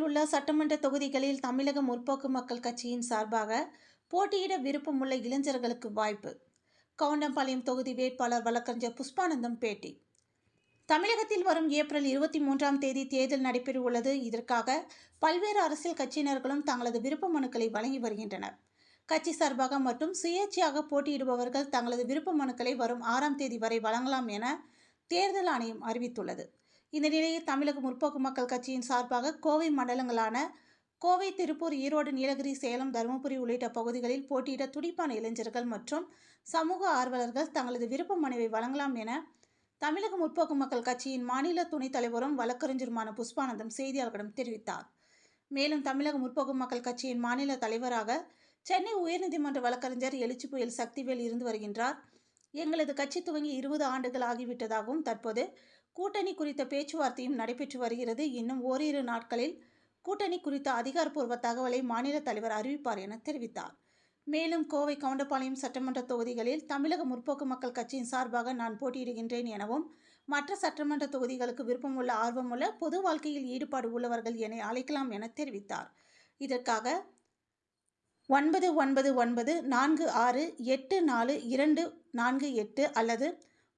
உள்ள சட்டமன்ற தொகுதிகளில் தமிழக முற்போக்கு மக்கள் கட்சியின் சார்பாக போட்டியிட விருப்பமுள்ள இளைஞர்களுக்கு வாய்ப்பு. கவுண்டம்பாளையம் தொகுதி வேட்பாளர் வழக்கறிஞர் புஷ்பானந்தம் பேட்டி. தமிழகத்தில் வரும் ஏப்ரல் 23ஆம் தேதி தேர்தல் நடைபெறவுள்ளது. இதற்காக பல்வேறு அரசியல் கட்சியினர்களும் தங்களது விருப்ப மனுக்களை வழங்கி வருகின்றனர். கட்சி சார்பாக மற்றும் சுயேட்சையாக போட்டியிடுபவர்கள் தங்களது விருப்ப மனுக்களை வரும் 6ஆம் தேதி வரை வழங்கலாம் என தேர்தல் ஆணையம் அறிவித்துள்ளது. இந்த நிலையில் தமிழக முற்போக்கு மக்கள் கட்சியின் சார்பாக கோவை மண்டலங்களான கோவை, திருப்பூர், ஈரோடு, நீலகிரி, சேலம், தருமபுரி உள்ளிட்ட பகுதிகளில் போட்டியிட துடிப்பான இளைஞர்கள் மற்றும் சமூக ஆர்வலர்கள் தங்களது விருப்ப மனுவை வழங்கலாம் என தமிழக முற்போக்கு மக்கள் கட்சியின் மாநில துணைத் தலைவரும் வழக்கறிஞருமான புஷ்பானந்தம் செய்தியாளர்களிடம் தெரிவித்தார். மேலும் தமிழக முற்போக்கு மக்கள் கட்சியின் மாநில தலைவராக சென்னை உயர்நீதிமன்ற வழக்கறிஞர் எழுச்சி புயல் சக்திவேல் இருந்து வருகின்றார். எங்களது கட்சி துவங்கி 20 ஆண்டுகள் ஆகிவிட்டதாகவும் தற்போது கூட்டணி குறித்த பேச்சுவார்த்தையும் நடைபெற்று வருகிறது. இன்னும் ஓரிரு நாட்களில் கூட்டணி குறித்த அதிகாரப்பூர்வ தகவலை மாநில தலைவர் அறிவிப்பார் என தெரிவித்தார். மேலும் கோவை, கவுண்டம்பாளையம் சட்டமன்ற தொகுதிகளில் தமிழக முற்போக்கு மக்கள் கட்சியின் சார்பாக நான் போட்டியிடுகின்றேன் எனவும் மற்ற சட்டமன்ற தொகுதிகளுக்கு விருப்பமுள்ள, ஆர்வமுள்ள, பொது வாழ்க்கையில் ஈடுபாடு உள்ளவர்கள் என்னை அழைக்கலாம் என தெரிவித்தார். இதற்காக 9946848248 அல்லது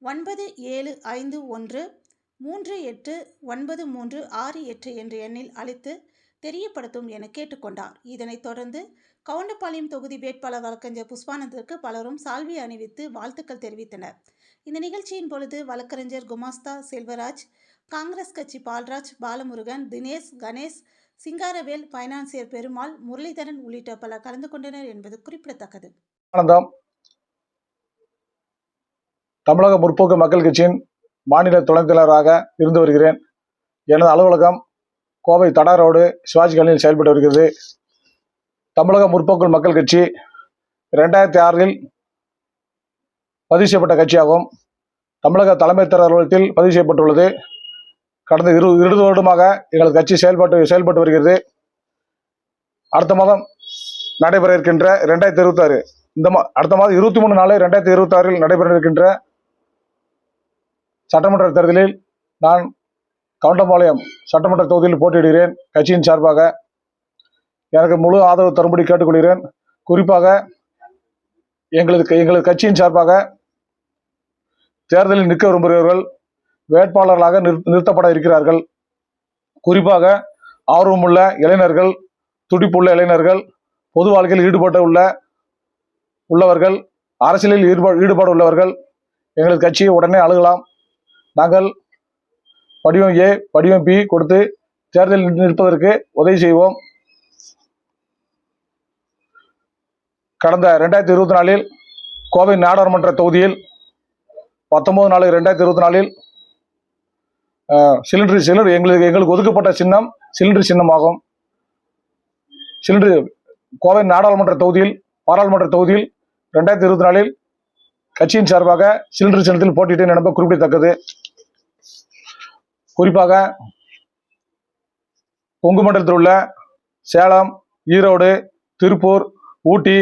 975138939368 என்ற எண்ணில் அழைத்து தெரியப்படுத்தும் என கேட்டுக்கொண்டார். இதனைத் தொடர்ந்து கவுண்டம்பாளையம் தொகுதி வேட்பாளர் வழக்கறிஞர் புஷ்பானந்தத்திற்கு பலரும் சால்வை அணிவித்து வாழ்த்துக்கள் தெரிவித்தனர். இந்த நிகழ்ச்சியின் பொழுது வழக்கறிஞர் குமாஸ்தா செல்வராஜ், காங்கிரஸ் கட்சி பால்ராஜ், பாலமுருகன், தினேஷ், கணேஷ், சிங்காரவேல், பைனான்சியர் பெருமாள், முரளிதரன் உள்ளிட்ட பலர் கலந்து கொண்டனர் என்பது குறிப்பிடத்தக்கது. தமிழக முற்போக்கு மக்கள் கட்சியின் மாநில துணைத் தலைவராக இருந்து வருகிறேன். எனது அலுவலகம் கோவை தடா ரோடு சிவாஜி காலனியில் செயல்பட்டு வருகிறது. தமிழக முற்போக்கு மக்கள் கட்சி 2006இல் பதிவு செய்யப்பட்ட கட்சியாகும். தமிழக தலைமைத் தேர்தல் அலுவலகத்தில் பதிவு செய்யப்பட்டுள்ளது. கடந்த 20 வருடமாக எங்களது கட்சி செயல்பட்டு வருகிறது. அடுத்த மாதம் நடைபெற இருக்கின்ற 2026 அடுத்த மாதம் 23/4/2026 நடைபெற இருக்கின்ற சட்டமன்ற தேர்தலில் நான் கவுண்டம்பாளையம் சட்டமன்ற தொகுதியில் போட்டியிடுகிறேன். கட்சியின் சார்பாக எனக்கு முழு ஆதரவு தரும்படி கேட்டுக்கொள்கிறேன். குறிப்பாக எங்களது கட்சியின் சார்பாக தேர்தலில் நிற்க விரும்புகிறவர்கள் வேட்பாளர்களாக நிறுத்தப்பட இருக்கிறார்கள். குறிப்பாக ஆர்வமுள்ள இளைஞர்கள், துடிப்புள்ள இளைஞர்கள், பொது வாழ்க்கையில் உள்ளவர்கள், அரசியலில் ஈடுபாடு உள்ளவர்கள் எங்களது கட்சியை உடனே அணுகலாம். நாங்கள் படிவம் A, படிவம் B கொடுத்து தேர்தலில் நிற்பதற்கு உதவி செய்வோம். கடந்த 2024இல் கோவை நாடாளுமன்ற தொகுதியில் 19/4/2024இல் சிலிண்டர் எங்களுக்கு ஒதுக்கப்பட்ட சின்னம் சிலிண்டர் சின்னமாகும். கோவை நாடாளுமன்ற தொகுதியில், பாராளுமன்ற தொகுதியில் 2024இல் கட்சியின் சார்பாக சிலிண்டர் சின்னத்தில் போட்டியிட்டேன் என்பது குறிப்பிடத்தக்கது. குறிப்பாக கொங்கு மண்டலத்தில் உள்ள சேலம், ஈரோடு, திருப்பூர், ஊட்டி,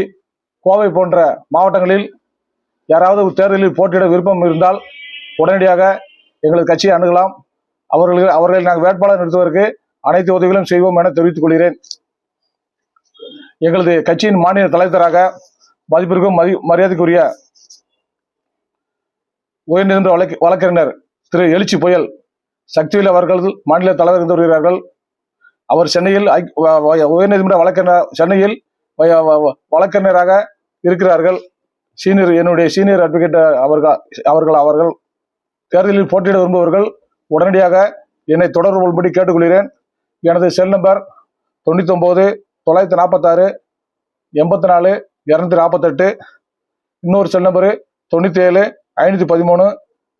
கோவை போன்ற மாவட்டங்களில் யாராவது தேர்தலில் போட்டியிட விருப்பம் இருந்தால் உடனடியாக எங்களது கட்சியை அணுகலாம். அவர்களை நாங்கள் வேட்பாளர் நிறுத்துவதற்கு அனைத்து உதவிகளும் செய்வோம் என தெரிவித்துக் கொள்கிறேன். எங்களது கட்சியின் மாநில தலைவராக மதிப்பிற்கும் மரியாதைக்குரிய உயர்நீதிமன்ற வழக்கறிஞர் திரு எழுச்சி புயல் சக்திவேல் அவர்கள் மாநில தலைவர் இருந்து வருகிறார்கள். அவர் சென்னையில் உயர்நீதிமன்ற சென்னையில் வழக்கறிஞராக இருக்கிறார்கள். என்னுடைய சீனியர் அட்வொகேட் அவர்கள் தேர்தலில் போட்டியிட விரும்புபவர்கள் உடனடியாக என்னை தொடர்பு கொள்ளும்படி கேட்டுக்கொள்கிறேன். எனது செல் நம்பர் 99 946 84 248. இன்னொரு செல் நம்பரு 97 513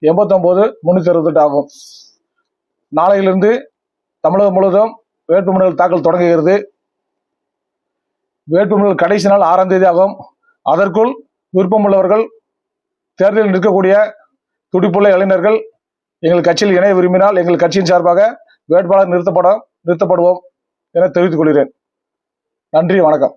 89 368 ஆகும். நாளையிலிருந்து தமிழகம் முழுவதும் வேட்புமனுக்கள் தாக்கல் தொடங்குகிறது. வேட்புமனுக்கள் கடைசி நாள் 6ஆம் தேதி ஆகும். அதற்குள் விருப்பமுள்ளவர்கள், தேர்தலில் நிற்கக்கூடிய துடிப்புள்ள இளைஞர்கள் எங்கள் கட்சியில் இணைய விரும்பினால் எங்கள் கட்சியின் சார்பாக வேட்பாளர் நிறுத்தப்படுவோம் என தெரிவித்துக் கொள்கிறேன். நன்றி, வணக்கம்.